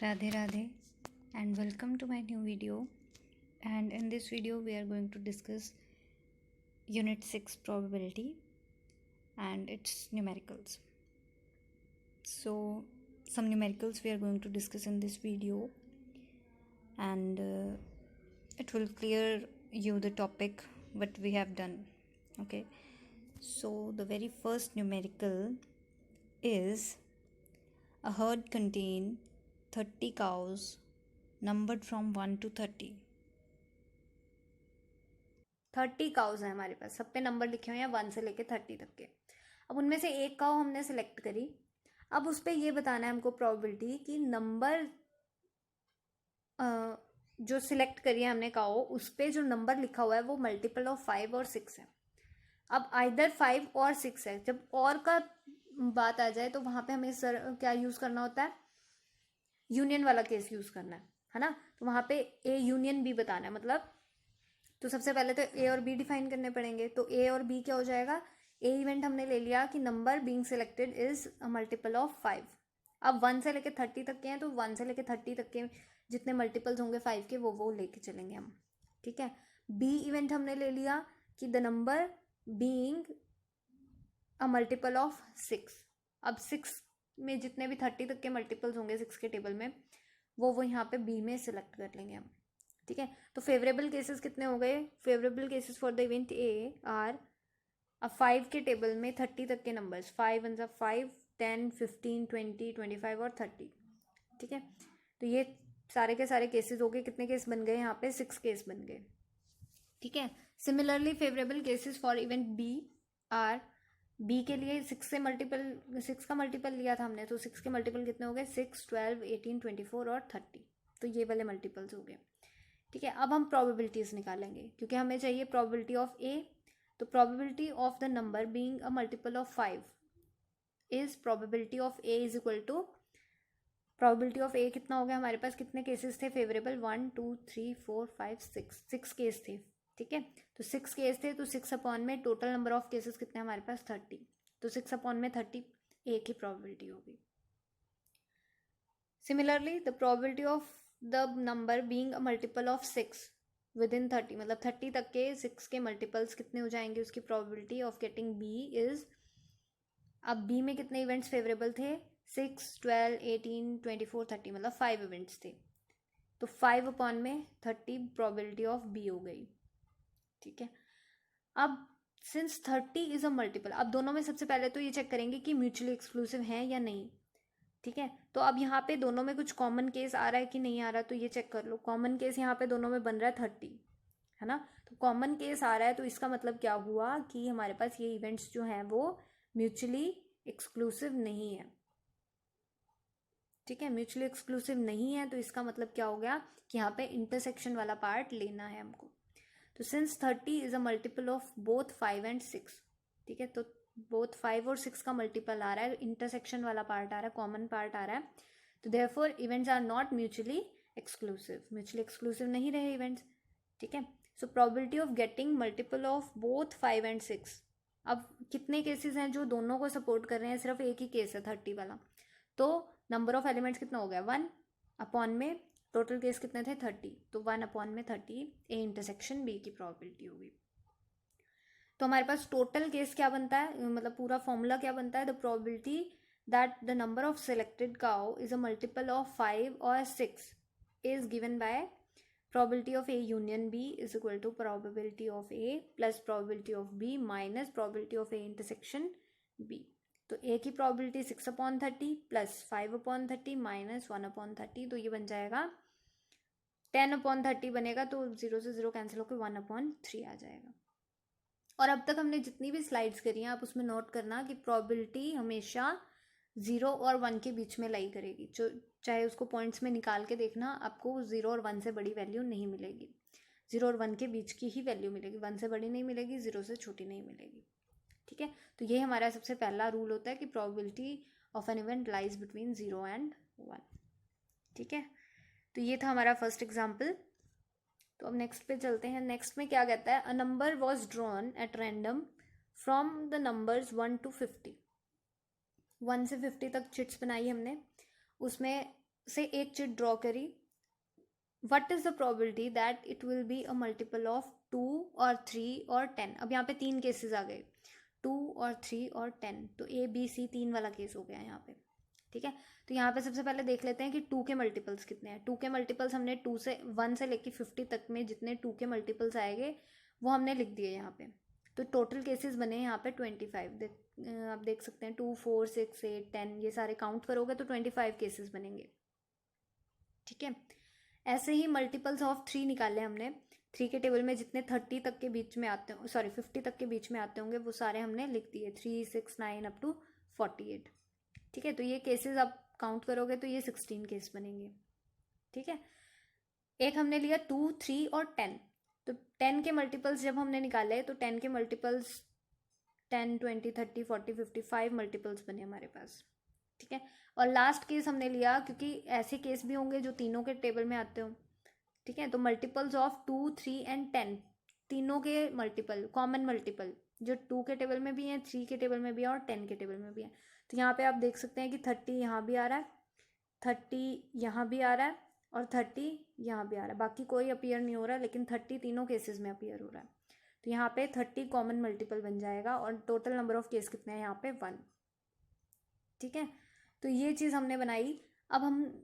Radhe Radhe and welcome to my new video, and in this video we are going to discuss unit 6 probability and its numericals. So some numericals we are going to discuss in this video, and it will clear you the topic what we have done. Okay, so the very first numerical is a herd contain 30 cows numbered from 1 to 30. 30 cause हैं हमारे पास, सब पे number लिखे हुए हैं 1 से लेके 30 तक के। अब उनमें से एक काउ हमने सेलेक्ट करी। अब उस पर ये बताना है हमको प्रोबेबिलिटी कि नंबर जो सिलेक्ट करी है हमने काउ, उस पर जो नंबर लिखा हुआ है वो मल्टीपल ऑफ 5 और 6 है। अब आइदर 5 और 6 है। जब और का बात आ जाए तो वहाँ पे हमें क्या यूज़ करना होता है, यूनियन वाला केस यूज़ करना है ना। तो वहाँ पे ए यूनियन बी बताना है, मतलब तो सबसे पहले तो ए और बी डिफाइन करने पड़ेंगे। तो ए और बी क्या हो जाएगा, ए इवेंट हमने ले लिया कि number being selected is a multiple of 5। अब 1 से लेके 30 तक के हैं, तो 1 से लेके 30 तक के जितने मल्टीपल्स होंगे 5 के वो लेके चलेंगे हम। ठीक है, बी इवेंट हमने ले लिया कि the number being a multiple of 6। अब 6 में जितने भी 30 तक के मल्टीपल्स होंगे 6 के टेबल में वो यहाँ पे बी में सिलेक्ट कर लेंगे हम। ठीक है, तो फेवरेबल केसेस कितने हो गए, favourable cases for the event A R अब 5 के टेबल में 30 तक के नंबर्स 5 1 5 10 15 20 25 और 30। ठीक है, तो ये सारे के सारे केसेस हो गए। कितने केस बन गए यहाँ पे, 6 केस बन गए। ठीक है, similarly favourable cases for event B are, B के लिए 6 से मल्टीपल 6 का मल्टीपल लिया था हमने, तो 6 के मल्टीपल कितने हो गए, 6 12 18 24 और 30। तो ये वाले मल्टीपल्स हो गए। ठीक है, अब हम प्रोबेबिलिटीज़ निकालेंगे क्योंकि हमें चाहिए प्रोबेबिलिटी ऑफ ए। तो probability of the number being a multiple of 5 is probability of A is equal to probability of A. कितना हो गया हमारे पास, कितने केसेस थे फेवरेबल, 1 2 3 4 5 6 केस थे। ठीक है, तो 6 केस थे, तो 6 अपॉन में टोटल नंबर ऑफ केसेस कितने हमारे पास 30, तो 6 अपॉन में 30 ए की प्रोबेबिलिटी होगी। Similarly the probability of the number being a multiple of 6 with in 30, मतलब 30 तक के 6 के मल्टीपल्स कितने हो जाएंगे, उसकी probability of getting B is, अब बी में कितने इवेंट्स फेवरेबल थे, 6 12 18 24 30, मतलब 5 इवेंट्स थे। तो 5 अपॉन में 30 प्रोबेबिलिटी ऑफ बी हो गई। ठीक है, अब सिंस 30 इज अ मल्टीपल, अब दोनों में सबसे पहले तो ये चेक करेंगे कि म्यूचुअली एक्सक्लूसिव है या नहीं। ठीक है, तो अब यहाँ पे दोनों में कुछ कॉमन केस आ रहा है कि नहीं आ रहा, तो ये चेक कर लो। कॉमन केस यहाँ पे दोनों में बन रहा है 30, है ना। तो कॉमन केस आ रहा है, तो इसका मतलब क्या हुआ कि हमारे पास ये इवेंट्स जो हैं वो म्यूचुअली एक्सक्लूसिव नहीं है। ठीक है, म्यूचुअली एक्सक्लूसिव नहीं है, तो इसका मतलब क्या हो गया कि यहाँ पे इंटरसेक्शन वाला पार्ट लेना है हमको। तो since 30 is a multiple of both 5 and 6। ठीक है, तो बोथ 5 और 6 का मल्टीपल आ रहा है, इंटरसेक्शन वाला पार्ट आ रहा है, कॉमन पार्ट आ रहा है। तो therefore events are not mutually exclusive, mutually exclusive नहीं रहे इवेंट्स। ठीक है, so probability of getting multiple of both 5 and 6, अब कितने केसेस हैं जो दोनों को सपोर्ट कर रहे हैं, सिर्फ एक ही केस है 30 वाला। तो नंबर ऑफ एलिमेंट्स कितना हो गया, 1 अपॉन में टोटल केस कितने थे 30, तो 1 अपॉन में 30 ए इंटरसेक्शन बी की प्रोबेबिलिटी होगी। तो हमारे पास टोटल केस क्या बनता है, मतलब पूरा फॉर्मूला क्या बनता है, the probability that the number of selected cow is a multiple of 5 और 6 is given by probability of A union B is equal to probability of A plus probability of B minus probability of A intersection B. तो A की probability 6 upon 30 plus 5 upon 30 minus 1 upon 30, तो ये बन जाएगा 10 upon 30 बनेगा, तो 0 से 0 cancel होकर 1 अपॉन 3 आ जाएगा। और अब तक हमने जितनी भी स्लाइड्स करी हैं आप उसमें नोट करना कि प्रोबेबिलिटी हमेशा 0 और 1 के बीच में लाई करेगी, जो चाहे उसको पॉइंट्स में निकाल के देखना, आपको 0 और 1 से बड़ी वैल्यू नहीं मिलेगी, 0 और 1 के बीच की ही वैल्यू मिलेगी, 1 से बड़ी नहीं मिलेगी, 0 से छोटी नहीं मिलेगी। ठीक है, तो ये हमारा सबसे पहला रूल होता है कि probability of an event lies between 0 and 1। ठीक है, तो ये था हमारा फर्स्ट एग्जाम्पल। तो अब नेक्स्ट पे चलते हैं। नेक्स्ट में क्या कहता है, a number was drawn at random from the numbers 1 to 50। 1 से 50 तक चिट्स बनाई हमने, उसमें से एक चिट ड्रॉ करी, what is the probability that it will be a multiple of 2 और 3 और 10। अब यहाँ पे 3 केसेस आ गए, 2 और 3 और 10, तो ए बी सी 3 वाला केस हो गया यहाँ पे। ठीक है, तो यहाँ पे सबसे पहले देख लेते हैं कि 2 के मल्टीपल्स कितने हैं। 2 के मल्टीपल्स हमने 1 से लेके 50 तक में जितने 2 के मल्टीपल्स आएंगे वो हमने लिख दिए यहाँ पे। तो टोटल केसेस बने यहाँ पे 25। आप देख सकते हैं 2 4 6 8 10, ये सारे काउंट करोगे तो 25 केसेस बनेंगे। ठीक है, ऐसे ही मल्टीपल्स ऑफ 3 निकाले हमने। 3 के टेबल में जितने 30 तक के बीच में आते हो, सॉरी 50 तक के बीच में आते होंगे वो सारे हमने लिख दिए, 3 6 9 अप टू 48। ठीक है, तो ये केसेस आप काउंट करोगे तो ये 16 केस बनेंगे। ठीक है, एक हमने लिया 2 3 और 10, तो 10 के मल्टीपल्स जब हमने निकाले तो 10 के मल्टीपल्स 10 20 30 40 55 मल्टीपल्स बने हमारे पास। ठीक है, और लास्ट केस हमने लिया क्योंकि ऐसे केस भी होंगे जो तीनों के टेबल में आते हो। ठीक है, तो मल्टीपल्स ऑफ 2 3 एंड 10, तीनों के मल्टीपल, कॉमन मल्टीपल जो 2 के टेबल में भी हैं, 3 के टेबल में भी है और 10 के टेबल में भी है। तो यहाँ पे आप देख सकते हैं कि 30 यहाँ भी आ रहा है, 30 यहाँ भी आ रहा है और 30 यहाँ भी आ रहा है। बाकी कोई अपीयर नहीं हो रहा, लेकिन 30 तीनों केसेस में अपीयर हो रहा है। तो यहाँ पे 30 कॉमन मल्टीपल बन जाएगा और टोटल नंबर ऑफ केस कितने हैं यहाँ पे 1। ठीक है, तो ये चीज़ हमने बनाई। अब हम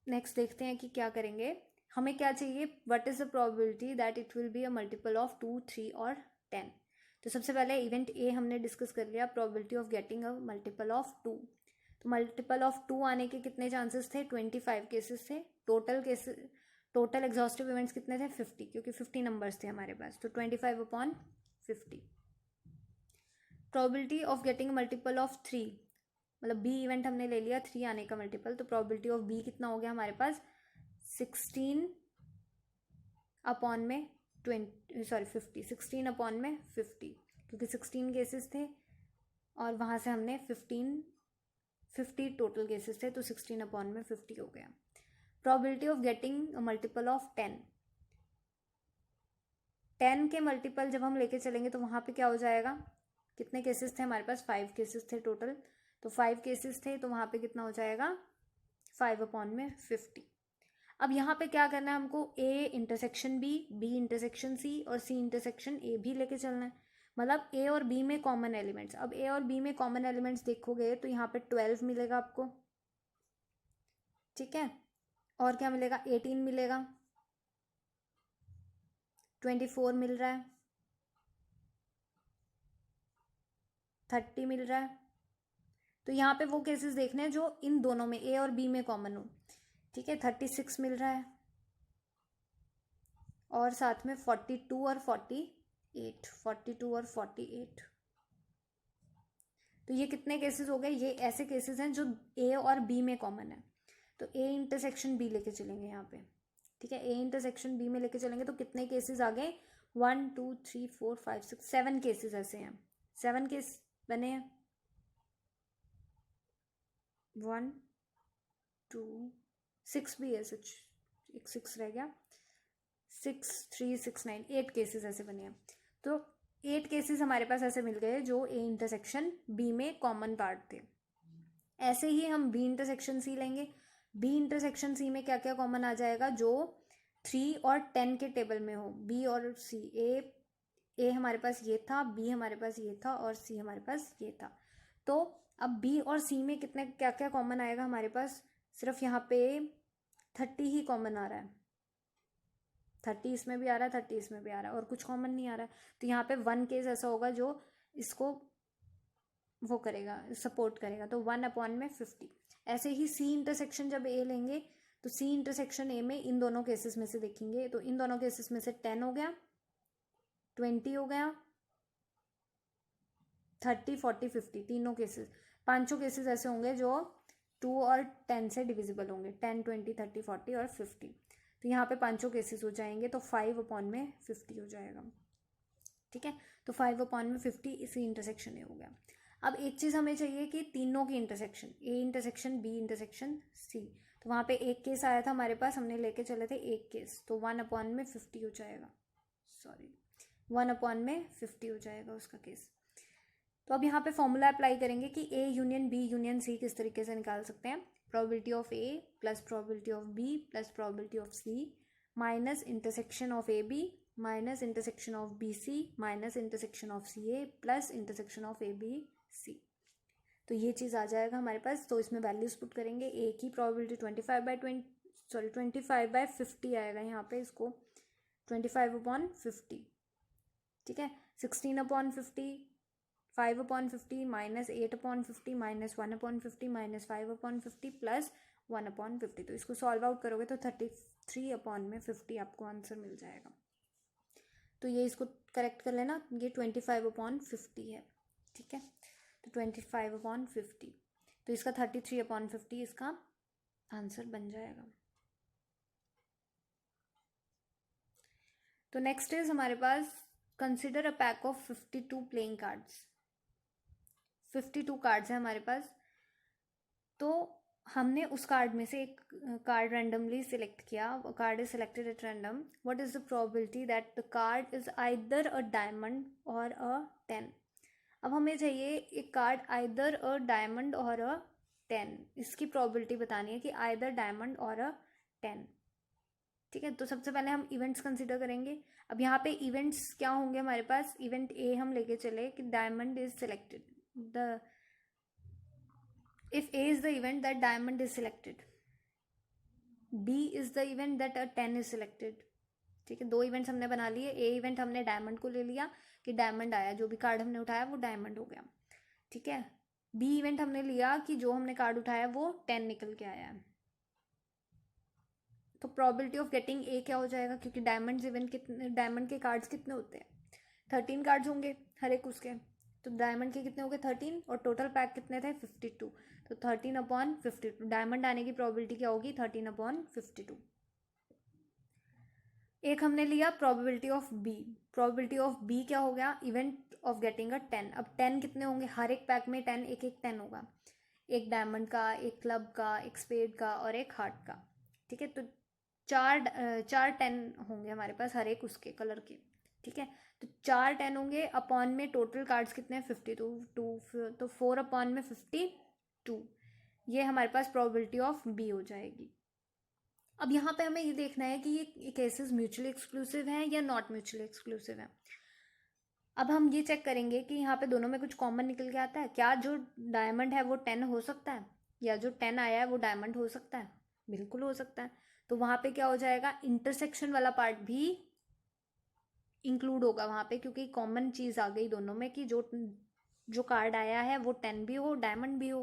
नेक्स्ट देखते हैं कि क्या करेंगे। हमें क्या चाहिए, what is the probability that it will be a multiple of 2 3 और 10। तो सबसे पहले इवेंट ए हमने डिस्कस कर लिया, probability of getting a multiple of 2। तो मल्टीपल ऑफ 2 आने के कितने चांसेस थे, 25 केसेस थे। टोटल एग्जॉस्टिव इवेंट्स कितने थे, 50, क्योंकि 50 नंबर्स थे हमारे पास, तो 25/50। Probability of getting multiple of 3, मतलब बी इवेंट हमने ले लिया 3 आने का मल्टीपल, तो प्रोबेबिलिटी ऑफ बी कितना हो गया हमारे पास, 16 अपॉन में 50, 16 अपॉन में 50, क्योंकि 16 केसेस थे और वहाँ से हमने 50 टोटल केसेस थे, तो 16 अपॉन में 50 हो गया। Probability of getting multiple of 10 के मल्टीपल जब हम लेके चलेंगे तो वहाँ पे क्या हो जाएगा, कितने केसेस थे हमारे पास, 5 केसेस थे टोटल, तो 5 केसेस थे तो वहाँ पे कितना हो जाएगा, 5 अपॉन में 50। अब यहाँ पे क्या करना है हमको, A intersection B, B intersection C और सी इंटरसेक्शन ए भी लेके चलना है। मतलब ए और बी में कॉमन एलिमेंट्स, अब ए और बी में कॉमन एलिमेंट्स देखोगे तो यहाँ पे 12 मिलेगा आपको। ठीक है, और क्या मिलेगा, 18 मिलेगा, 24 मिल रहा है, 30 मिल रहा है। तो यहाँ पे वो केसेस देखने हैं जो इन दोनों में ए और बी में कॉमन हो। ठीक है, 36 मिल रहा है और साथ में 42 और 48, 42 और 48। तो ये कितने केसेस हो गए, ये ऐसे केसेस हैं जो ए और बी में कॉमन है। तो ए इंटरसेक्शन बी लेके चलेंगे यहाँ पे। ठीक है, ए इंटरसेक्शन बी में लेके चलेंगे तो कितने केसेस आ गए, 1 2 3 4 5 6 7 केसेस ऐसे हैं, 7 केस बने हैं, 1 2 6 भी है, सच एक 6 रह गया, 6 3 6 9, 8 केसेस ऐसे बने हैं। तो 8 केसेस हमारे पास ऐसे मिल गए जो ए इंटरसेक्शन बी में कॉमन पार्ट थे। ऐसे ही हम बी इंटरसेक्शन सी लेंगे, बी इंटरसेक्शन सी में क्या क्या कॉमन आ जाएगा, जो 3 और 10 के टेबल में हो, बी और सी, ए हमारे पास ये था, बी हमारे पास ये था और सी हमारे पास ये था। तो अब बी और सी में कितने क्या क्या कॉमन आएगा हमारे पास, सिर्फ यहाँ पे 30 ही कॉमन आ रहा है, 30 इसमें भी आ रहा है, 30 इसमें भी आ रहा है और कुछ कॉमन नहीं आ रहा है। तो यहाँ पे 1 केस ऐसा होगा जो इसको वो करेगा, सपोर्ट करेगा, तो 1 अपॉन में 50। ऐसे ही सी इंटरसेक्शन जब ए लेंगे तो सी इंटरसेक्शन ए में इन दोनों केसेस में से देखेंगे, तो इन दोनों केसेस में से 10 हो गया, 20 हो गया, 30 40 50, तीनों केसेस, पांचों केसेस ऐसे होंगे जो 2 और 10 से डिविजिबल होंगे, 10 20 30 40 और 50। तो यहाँ पे पांचों केसेस हो जाएंगे, तो 5 अपॉन में 50 हो जाएगा। ठीक है, तो 5 अपॉन में 50 इसी इंटरसेक्शन ए हो गया। अब एक चीज़ हमें चाहिए कि तीनों की intersection, A intersection B intersection C, तो वहाँ पे एक केस आया था हमारे पास, हमने लेके चले थे एक केस, तो 1 अपॉन में 50 हो जाएगा, सॉरी 1 अपॉन में 50 हो जाएगा उसका केस। तो अब यहाँ पे फॉर्मूला अप्लाई करेंगे कि A union B union C किस तरीके से निकाल सकते हैं। probability of A plus probability of B plus probability of C minus intersection of AB minus intersection of BC minus intersection of CA plus intersection of ABC। तो ये चीज़ आ जाएगा हमारे पास। तो इसमें वैल्यूज पुट करेंगे। ए की प्रोबेबिलिटी 25/50 आएगा यहाँ पे, इसको 25/50, ठीक है। 16/50, 5/50 माइनस 8/50 माइनस 1/50 माइनस 5/50 प्लस 1/50। तो इसको सॉल्व आउट करोगे तो 33/50 आपको आंसर मिल जाएगा। तो ये इसको करेक्ट कर लेना, ये 25/50 है, ठीक है। तो 25/50, तो इसका 33/50 इसका आंसर बन जाएगा। तो नेक्स्ट इज हमारे पास consider a pack of 52 playing cards. 52 cards है हमारे पास। तो हमने उस कार्ड में से एक कार्ड रैंडमली सिलेक्ट किया। Card is selected at random. What is the probability that the card is either a diamond और अ 10। अब हमें चाहिए एक कार्ड आइदर अ डायमंड और अ 10। इसकी प्रोबेबिलिटी बतानी है कि आइदर डायमंड और अ 10, ठीक है। तो सबसे पहले हम इवेंट्स कंसिडर करेंगे। अब यहाँ पे इवेंट्स क्या होंगे हमारे पास? इवेंट ए हम लेके चले कि diamond is selected, the if A is the event that diamond is selected, B is the event that a 10 is selected, ठीक है। दो इवेंट्स हमने बना लिए। ए इवेंट हमने डायमंड को ले लिया कि डायमंड आया, जो भी कार्ड हमने उठाया वो डायमंड हो गया, ठीक है। बी इवेंट हमने लिया कि जो हमने कार्ड उठाया वो 10 निकल के आया है। तो प्रोबेबिलिटी ऑफ गेटिंग ए क्या हो जाएगा? क्योंकि डायमंड इवेंट कितने, डायमंड के कार्ड्स कितने होते हैं? 13 कार्ड्स होंगे हर एक उसके। तो डायमंड के कितने हो गए? 13, और टोटल पैक कितने थे? 52। तो 13/52 डायमंड आने की प्रोबेबिलिटी क्या होगी? 13/52। एक हमने लिया probability of B. Probability of B क्या हो गया? Event of getting a 10। अब 10 कितने होंगे? हर एक पैक में 10, एक 10 होगा। एक डायमंड का, एक क्लब का, एक स्पेड का और एक हार्ट का, ठीक है। तो चार 10 होंगे हमारे पास हर एक उसके कलर के, ठीक है। तो 4 10 होंगे। अपॉन में टोटल कार्ड्स कितने हैं? 52। तो 4/52, ये हमारे पास प्रोबेबिलिटी ऑफ बी हो जाएगी। अब यहाँ पे हमें ये देखना है कि ये केसेस म्यूचुअली एक्सक्लूसिव हैं या नॉट म्यूचुअली एक्सक्लूसिव हैं। अब हम ये चेक करेंगे कि यहाँ पे दोनों में कुछ कॉमन निकल के आता है। क्या जो डायमंड है वो 10 हो सकता है, या जो 10 आया है वो डायमंड हो सकता है? बिल्कुल हो सकता है। तो वहाँ पे क्या हो जाएगा? इंटरसेक्शन वाला पार्ट भी इंक्लूड होगा वहाँ पे, क्योंकि कॉमन चीज़ आ गई दोनों में कि जो कार्ड आया है वो 10 भी हो, डायमंड भी हो,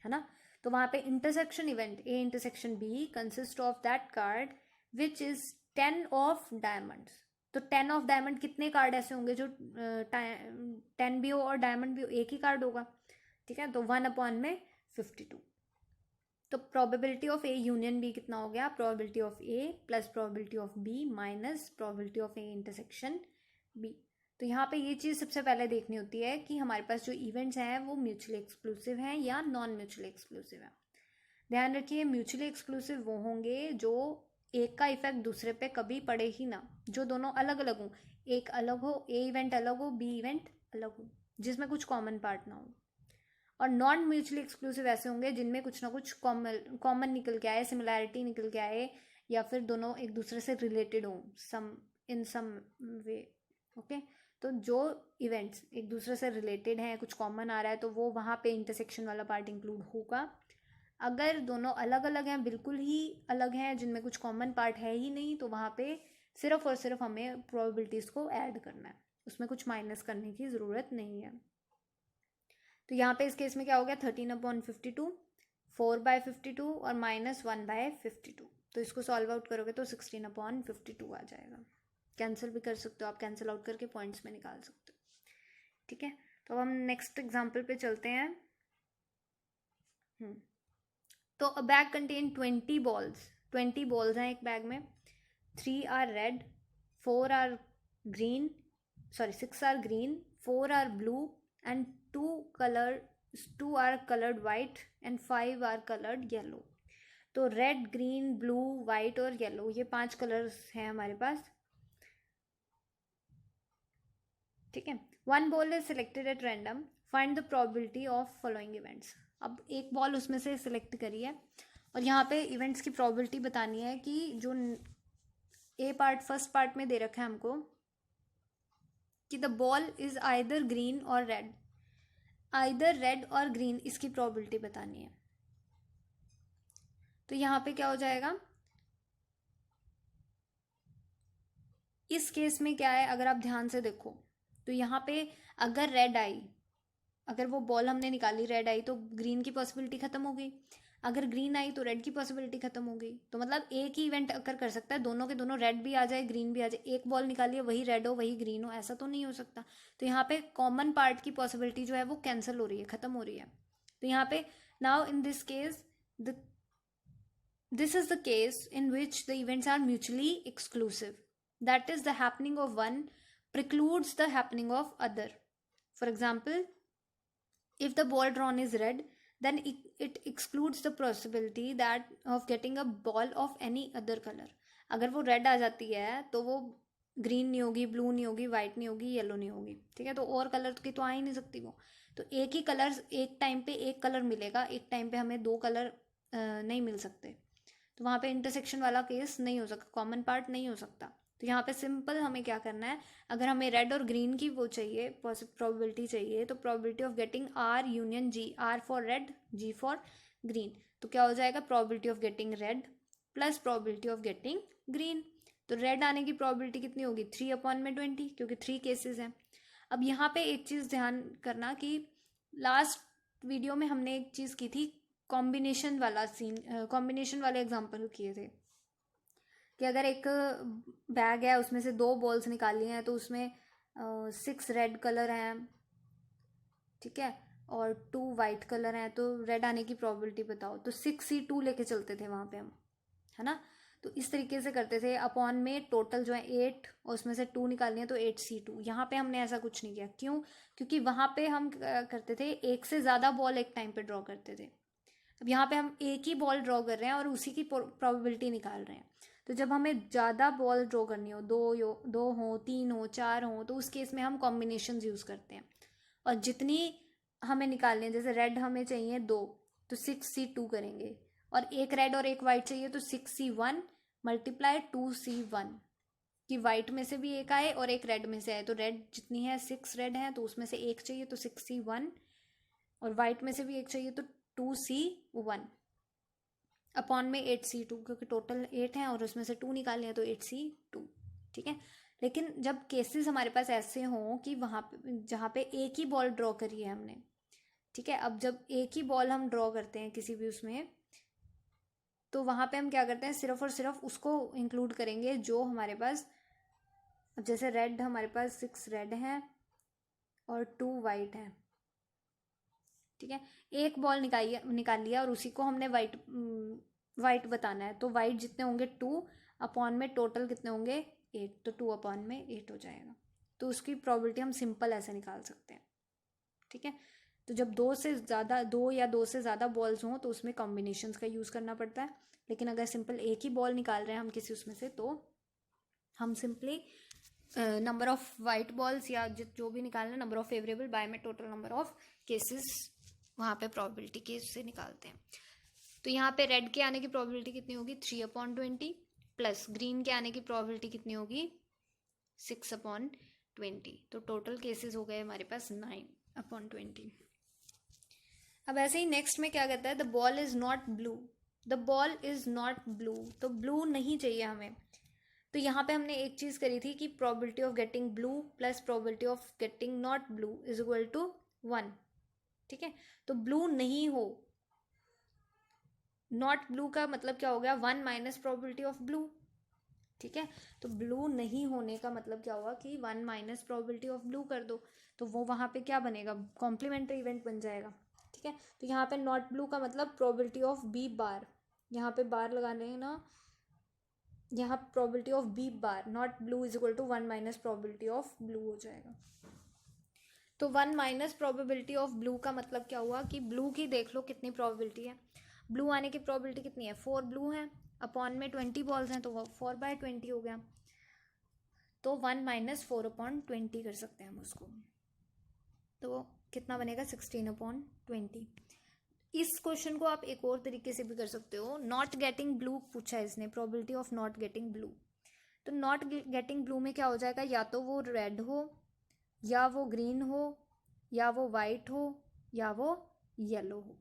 है ना। तो वहाँ पे intersection event A intersection B consist of that card which is 10 of diamond. तो 10 ऑफ डायमंड कितने कार्ड ऐसे होंगे जो 10 भी हो और डायमंड भी हो? एक ही कार्ड होगा, ठीक है। तो 1/52। तो probability of A union B कितना हो गया? Probability of A plus probability of B minus probability of A intersection B. तो यहाँ पे ये चीज़ सबसे पहले देखनी होती है कि हमारे पास जो इवेंट्स हैं वो म्यूचुअली एक्सक्लूसिव हैं या नॉन म्यूचुअली एक्सक्लूसिव हैं। ध्यान रखिए, म्यूचुअली एक्सक्लूसिव वो होंगे जो एक का इफेक्ट दूसरे पे कभी पड़े ही ना, जो दोनों अलग अलग हों। एक अलग हो, ए इवेंट अलग हो, बी इवेंट अलग हो, जिसमें कुछ कॉमन पार्ट ना हो। और नॉन म्यूचुअली एक्सक्लूसिव ऐसे होंगे जिनमें कुछ ना कुछ कॉमन निकल के आए, सिमिलैरिटी निकल के आए, या फिर दोनों एक दूसरे से रिलेटेड हों इन सम वे, ओके। तो जो इवेंट्स एक दूसरे से रिलेटेड हैं, कुछ कॉमन आ रहा है, तो वो वहाँ पे इंटरसेक्शन वाला पार्ट इंक्लूड होगा। अगर दोनों अलग अलग हैं, बिल्कुल ही अलग हैं, जिनमें कुछ कॉमन पार्ट है ही नहीं, तो वहाँ पे सिर्फ और सिर्फ हमें प्रोबेबिलिटीज़ को ऐड करना है, उसमें कुछ माइनस करने की ज़रूरत नहीं है। तो यहाँ पे इस केस में क्या हो गया? 13/52, 4/52 और -1/52। तो इसको सॉल्व आउट करोगे तो 16/52 आ जाएगा। कैंसिल भी कर सकते हो आप, कैंसिल आउट करके पॉइंट्स में निकाल सकते हो, ठीक है। तो अब हम नेक्स्ट एग्जाम्पल पे चलते हैं। तो a bag contain 20 balls. 20 balls हैं एक बैग में। 3 are red, 4 are green, 6 are green, 4 are blue and 2 are colored white and 5 are colored yellow। तो रेड, ग्रीन, ब्लू, वाइट और येलो, ये 5 कलर्स हैं हमारे पास, ठीक है। 1 ball is selected at random, find the probability of following events. अब एक ball उसमें से सिलेक्ट करी है और यहाँ पे इवेंट्स की प्रोबेबिलिटी बतानी है कि जो ए पार्ट फर्स्ट पार्ट में दे रखा है हमको कि the ball is either green और रेड, आइदर रेड और ग्रीन, इसकी प्रोबेबिलिटी बतानी है। तो यहाँ पे क्या हो जाएगा, इस केस में क्या है, अगर आप ध्यान से देखो तो यहाँ पे अगर रेड आई, अगर वो बॉल हमने निकाली रेड आई तो ग्रीन की पॉसिबिलिटी खत्म हो गई, अगर ग्रीन आई तो रेड की पॉसिबिलिटी खत्म हो गई। तो मतलब एक ही इवेंट अगर कर सकता है, दोनों के दोनों रेड भी आ जाए ग्रीन भी आ जाए, एक बॉल निकालिए वही रेड हो वही ग्रीन हो, ऐसा तो नहीं हो सकता। तो यहाँ पे कॉमन पार्ट की पॉसिबिलिटी जो है वो कैंसिल हो रही है, खत्म हो रही है। तो यहाँ पे now in this case this is the case in which the events are mutually exclusive, that is the happening of one precludes the happening of other. For example, if the ball drawn is red, then it excludes the possibility that of getting a ball of any other color. अगर वो red आ जाती है तो वो green नहीं होगी, blue नहीं होगी, वाइट नहीं होगी, येलो नहीं होगी, ठीक है। तो और कलर की तो आ ही नहीं सकती वो। तो एक ही कलर एक टाइम पे एक कलर मिलेगा, एक टाइम पे हमें दो कलर नहीं मिल सकते। तो वहाँ पे इंटरसेक्शन वाला केस नहीं हो सकता, कॉमन पार्ट नहीं हो सकता। तो यहाँ पे सिंपल हमें क्या करना है, अगर हमें रेड और ग्रीन की वो चाहिए प्रोबेबिलिटी चाहिए, तो probability of getting R union G, R for red G for green, तो क्या हो जाएगा, probability of getting red plus probability of getting green. तो रेड आने की प्रोबेबिलिटी कितनी होगी, 3/20, क्योंकि 3 केसेस हैं। अब यहाँ पे एक चीज़ ध्यान करना कि लास्ट वीडियो में हमने एक चीज़ की थी, कॉम्बिनेशन वाला सीन, कॉम्बिनेशन वाले एग्जांपल किए थे कि अगर एक बैग है उसमें से 2 बॉल्स निकाली हैं तो उसमें 6 रेड कलर हैं, ठीक है, और 2 वाइट कलर हैं, तो रेड आने की प्रोबेबिलिटी बताओ। तो 6C2 लेके चलते थे वहाँ पे हम, है ना। तो इस तरीके से करते थे, अपॉन में टोटल जो है 8 और उसमें से 2 निकालनी है तो 8C2। यहाँ पे हमने ऐसा कुछ नहीं किया, क्यों, क्योंकि वहाँ पे हम करते थे एक से ज़्यादा बॉल एक टाइम पे ड्रॉ करते थे। अब यहाँ पे हम एक ही बॉल ड्रॉ कर रहे हैं और उसी की प्रोबेबिलिटी निकाल रहे हैं। तो जब हमें ज़्यादा बॉल ड्रॉ करनी हो, 2 हो, 3 हो, 4 हो, तो उस केस में हम कॉम्बिनेशन यूज़ करते हैं। और जितनी हमें निकालनी है, जैसे रेड हमें चाहिए 2, तो 6C2 करेंगे, और एक रेड और एक वाइट चाहिए तो 6C1 मल्टीप्लाई 2C1, कि वाइट में से भी एक आए और एक रेड में से आए। तो रेड जितनी है 6 रेड है तो उसमें से एक चाहिए तो 6C1, और वाइट में से भी एक चाहिए तो 2C1 अपॉन में 8C2, क्योंकि टोटल 8 हैं और उसमें से 2 निकालने हैं तो 8C2, ठीक है। लेकिन जब केसेस हमारे पास ऐसे हों कि वहाँ पे जहाँ पे एक ही बॉल ड्रॉ करी है हमने, ठीक है, अब जब एक ही बॉल हम ड्रॉ करते हैं किसी भी उसमें, तो वहाँ पे हम क्या करते हैं, सिर्फ और सिर्फ उसको इंक्लूड करेंगे जो हमारे पास, जैसे रेड हमारे पास 6 रेड हैं और 2 वाइट हैं, ठीक है। एक बॉल निकाल लिया और उसी को हमने वाइट बताना है, तो वाइट जितने होंगे 2 अपॉन में टोटल कितने होंगे 8, तो 2/8 हो जाएगा। तो उसकी प्रोबेबिलिटी हम सिंपल ऐसे निकाल सकते हैं, ठीक है। तो जब 2 या 2 से ज़्यादा बॉल्स हों तो उसमें कॉम्बिनेशंस का यूज़ करना पड़ता है, लेकिन अगर सिंपल एक ही बॉल निकाल रहे हैं हम किसी उसमें से, तो हम simply number of white balls या जो भी निकालना है, नंबर ऑफ फेवरेबल बाय में टोटल नंबर ऑफ केसेस वहाँ पे प्रोबेबिलिटी केस से निकालते हैं। तो यहाँ पे रेड के आने की प्रोबेबिलिटी कितनी होगी, 3/20, प्लस ग्रीन के आने की प्रोबेबिलिटी कितनी होगी, 6/20। तो टोटल केसेस हो गए हमारे पास 9/20। अब ऐसे ही नेक्स्ट में क्या कहता है, the ball is not blue, the ball is not blue, तो ब्लू नहीं चाहिए हमें। तो यहाँ पे हमने एक चीज़ करी थी कि probability of getting blue plus probability of getting not blue is equal to 1, ठीक है। तो ब्लू नहीं हो, नॉट ब्लू का मतलब क्या हो गया, 1 माइनस प्रोबेबिलिटी ऑफ ब्लू, ठीक है। तो ब्लू नहीं होने का मतलब क्या हुआ कि 1 माइनस प्रोबेबिलिटी ऑफ ब्लू कर दो, तो वो वहाँ पे क्या बनेगा, कॉम्प्लीमेंट्री इवेंट बन जाएगा, ठीक है। तो यहाँ पे नॉट ब्लू का मतलब प्रोबेबिलिटी ऑफ बी बार, यहाँ पे बार लगाने हैं ना, यहाँ probability of B bar not blue is equal to 1 minus probability of blue हो जाएगा। तो 1 माइनस प्रोबेबिलिटी ऑफ ब्लू का मतलब क्या हुआ कि ब्लू की देख लो कितनी प्रोबेबिलिटी है, ब्लू आने की प्रोबेबिलिटी कितनी है, 4 ब्लू हैं, अपॉन में 20 बॉल्स हैं तो वो 4/20 हो गया। तो 1 माइनस 4/20 कर सकते हैं हम उसको, तो कितना बनेगा 16/20। इस क्वेश्चन को आप एक और तरीके से भी कर सकते हो। नॉट गेटिंग ब्लू पूछा है इसने, probability of not getting blue. तो नॉट गेटिंग ब्लू में क्या हो जाएगा, या तो वो रेड हो, या वो ग्रीन हो, या वो वाइट हो, या वो येलो हो।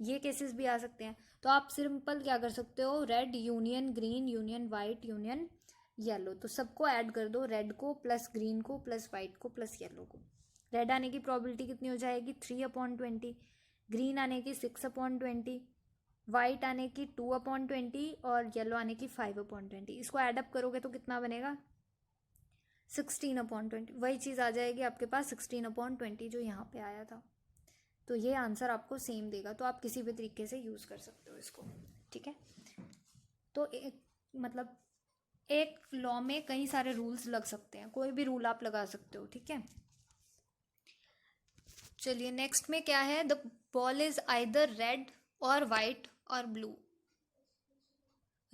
ये केसेस भी आ सकते हैं। तो आप सिंपल क्या कर सकते हो, red union green union white union yellow, तो सबको ऐड कर दो, रेड को प्लस ग्रीन को प्लस वाइट को प्लस येलो को। रेड आने की प्रोबेबिलिटी कितनी हो जाएगी, 3/20, ग्रीन आने की 6/20, वाइट आने की 2/20 और येलो आने की 5/20। इसको एडअप करोगे तो कितना बनेगा, 16/20। वही चीज़ आ जाएगी आपके पास 16/20 जो यहाँ पे आया था। तो ये आंसर आपको सेम देगा। तो आप किसी भी तरीके से यूज़ कर सकते हो इसको, ठीक है। तो मतलब एक लॉ में कई सारे रूल्स लग सकते हैं, कोई भी रूल आप लगा सकते हो, ठीक है। चलिए नेक्स्ट में क्या है, the ball is either red और वाइट और ब्लू।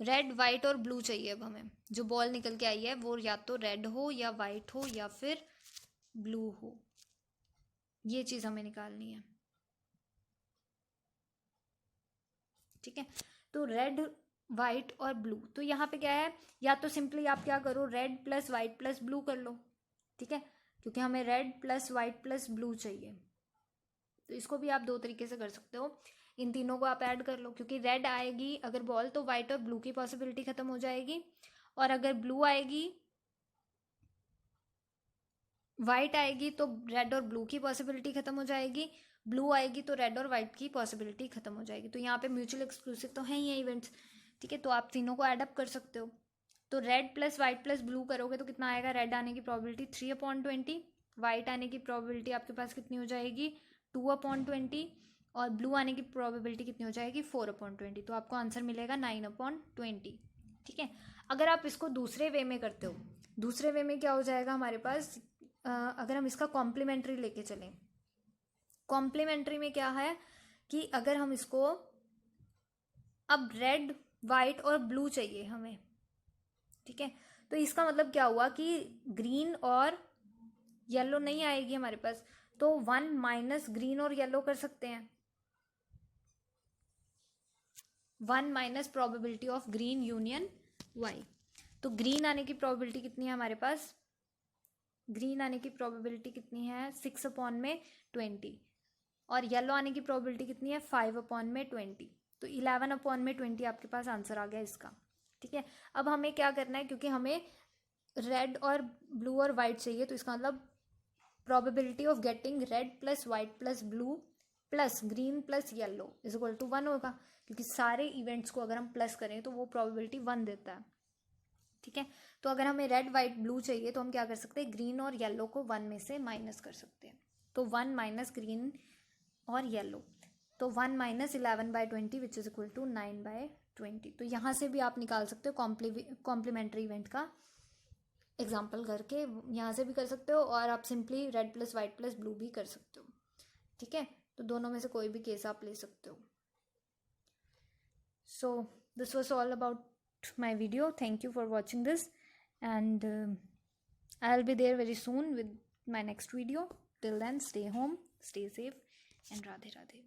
रेड वाइट और ब्लू चाहिए अब हमें। जो बॉल निकल के आई है वो या तो रेड हो या वाइट हो या फिर ब्लू हो, ये चीज़ हमें निकालनी है, ठीक है। तो रेड वाइट और ब्लू, तो यहाँ पे क्या है, या तो सिंपली आप क्या करो, red plus white plus blue कर लो, ठीक है, क्योंकि हमें red plus white plus blue चाहिए। तो इसको भी आप दो तरीके से कर सकते हो, इन तीनों को आप ऐड कर लो, क्योंकि रेड आएगी अगर बॉल तो वाइट और ब्लू की पॉसिबिलिटी खत्म हो जाएगी, और अगर ब्लू आएगी वाइट आएगी तो रेड और ब्लू की पॉसिबिलिटी खत्म हो जाएगी, ब्लू आएगी तो रेड और वाइट की पॉसिबिलिटी खत्म हो जाएगी। तो यहाँ पे म्यूचुअल एक्सक्लूसिव तो है ही है इवेंट्स, ठीक है। तो आप तीनों को एडअप कर सकते हो। तो red plus white plus blue करोगे तो कितना आएगा, रेड आने की प्रोबेबिलिटी 3/20, वाइट आने की प्रोबेबिलिटी आपके पास कितनी हो जाएगी 2/20, और ब्लू आने की प्रोबेबिलिटी कितनी हो जाएगी 4/20। तो आपको आंसर मिलेगा 9/20, ठीक है। अगर आप इसको दूसरे वे में करते हो, दूसरे वे में क्या हो जाएगा हमारे पास, अगर हम इसका कॉम्प्लीमेंट्री लेके चलें, कॉम्प्लीमेंट्री में क्या है कि अगर हम इसको, अब रेड वाइट और ब्लू चाहिए हमें, ठीक है। तो इसका मतलब क्या हुआ कि ग्रीन और येलो नहीं आएगी हमारे पास, तो 1 माइनस ग्रीन और येलो कर सकते हैं, 1 minus probability of green union Y. तो ग्रीन आने की प्रोबेबिलिटी कितनी है हमारे पास, ग्रीन आने की प्रोबेबिलिटी कितनी है 6/20, और येलो आने की प्रोबेबिलिटी कितनी है 5/20। तो 11/20 आपके पास आंसर आ गया इसका, ठीक है। अब हमें क्या करना है, क्योंकि हमें रेड और ब्लू और वाइट चाहिए, तो इसका मतलब probability of getting red plus white plus blue plus green plus yellow is equal to 1 होगा, क्योंकि सारे इवेंट्स को अगर हम प्लस करें तो वो प्रोबेबिलिटी 1 देता है, ठीक है। तो अगर हमें रेड वाइट ब्लू चाहिए तो हम क्या कर सकते हैं, ग्रीन और येलो को 1 में से माइनस कर सकते हैं। तो 1 माइनस ग्रीन और येलो, तो 1 minus 11/20 which is equal to 9/20। तो यहाँ से भी आप निकाल सकते हो कॉम्प्लीमेंट्री इवेंट का एग्जाम्पल करके, यहाँ से भी कर सकते हो, और आप simply red plus white plus blue भी कर सकते हो, ठीक है। तो दोनों में से कोई भी केस आप ले सकते हो। So this was all about my video. Thank you for watching this, and I'll be there very soon with my next video. Till then, stay home, stay safe, and Radhe Radhe.